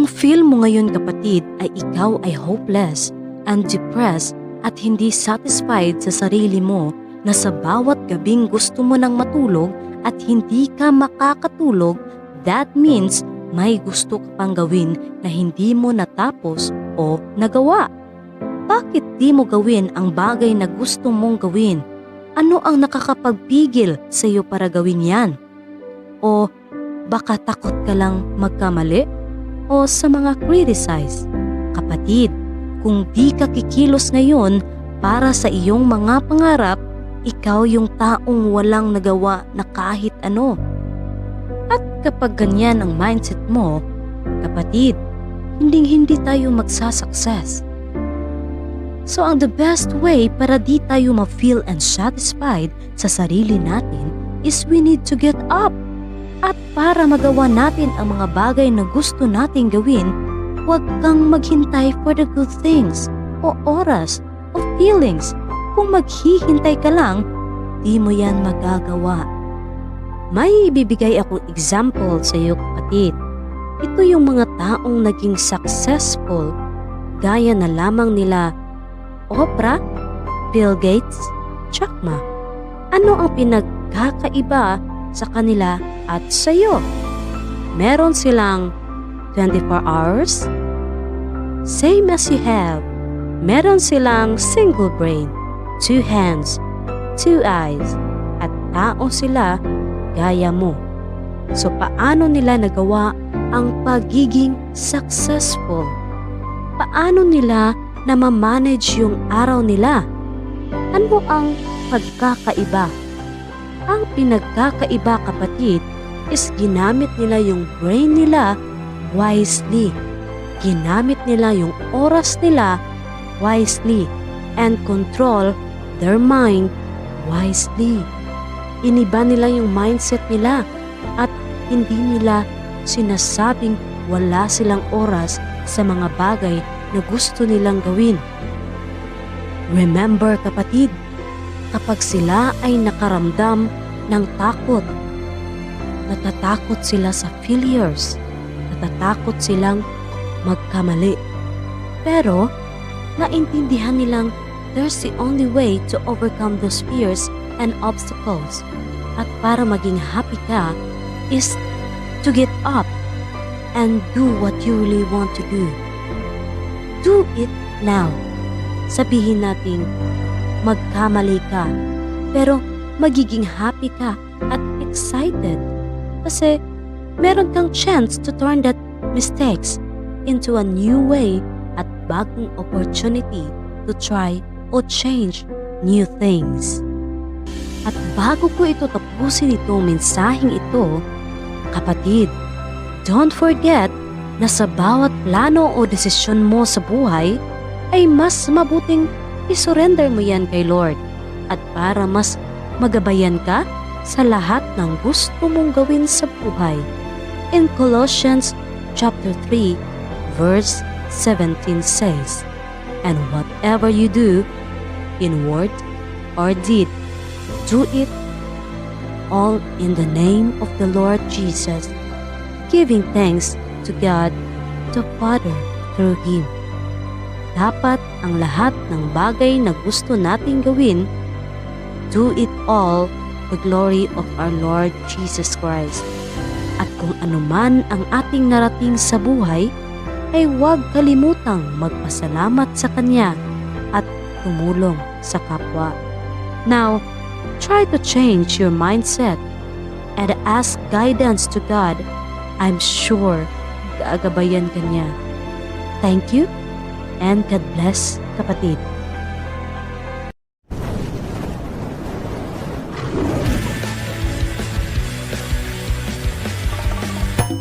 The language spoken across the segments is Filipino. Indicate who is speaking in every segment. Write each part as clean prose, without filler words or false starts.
Speaker 1: Kung feel mo ngayon kapatid ay ikaw ay hopeless and depressed at hindi satisfied sa sarili mo na sa bawat gabing gusto mo nang matulog at hindi ka makakatulog, that means may gusto ka pang gawin na hindi mo natapos o nagawa. Bakit di mo gawin ang bagay na gusto mong gawin? Ano ang nakakapagpigil sa iyo para gawin yan? O baka takot ka lang magkamali? O sa mga criticize? Kapatid, kung di ka kikilos ngayon para sa iyong mga pangarap, ikaw yung taong walang nagawa na kahit ano. At kapag ganyan ang mindset mo, kapatid, hindi tayo magsasucess. So ang the best way para di tayo ma-feel and satisfied sa sarili natin is we need to get up. At para magawa natin ang mga bagay na gusto nating gawin, huwag kang maghintay for the good things o oras o feelings. Kung maghihintay ka lang, di mo yan magagawa. May ibibigay akong example sa iyo kapatid. Ito yung mga taong naging successful gaya na lamang nila Oprah, Bill Gates, Jack Ma. Ano ang pinagkakaiba sa kanila at sa iyo? Meron silang 24 hours, same as you have. Meron silang single brain, 2 hands, 2 eyes, at tao sila gaya mo. So paano nila nagawa ang pagiging successful? Paano nila na ma-manage yung araw nila? Ano ang pagkakaiba? Ang pinagkakaiba kapatid is ginamit nila yung brain nila wisely. Ginamit nila yung oras nila wisely and control their mind wisely. Iniba nila yung mindset nila at hindi nila sinasabing wala silang oras sa mga bagay na gusto nilang gawin. Remember kapatid, kapag sila ay nakaramdam ng takot, natatakot sila sa failures, natatakot silang magkamali. Pero naintindihan nilang there's the only way to overcome those fears and obstacles. At para maging happy ka is to get up and do what you really want to do. Do it now. Sabihin natin magkamali ka, pero magiging happy ka at excited kasi meron kang chance to turn that mistakes into a new way at bagong opportunity to try or change new things. At bago ko ito tapusin itong mensaheng ito, kapatid, don't forget na sa bawat plano o desisyon mo sa buhay ay mas mabuting isurrender mo yan kay Lord at para mas magabayan ka sa lahat ng gusto mong gawin sa buhay. In Colossians chapter 3 verse 17 says, "And whatever you do, in word or deed, do it all in the name of the Lord Jesus, giving thanks to God the Father through Him." Dapat ang lahat ng bagay na gusto nating gawin, do it all the glory of our Lord Jesus Christ. At kung anuman ang ating narating sa buhay, ay huwag kalimutang magpasalamat sa Kanya at tumulong sa kapwa. Now, try to change your mindset and ask guidance to God. I'm sure gaagabayan ka niya. Thank you and God bless, kapatid.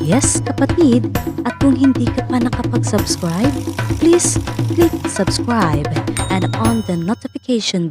Speaker 1: Yes, kapatid, at kung hindi ka pa nakapag-subscribe, please click subscribe and on the notification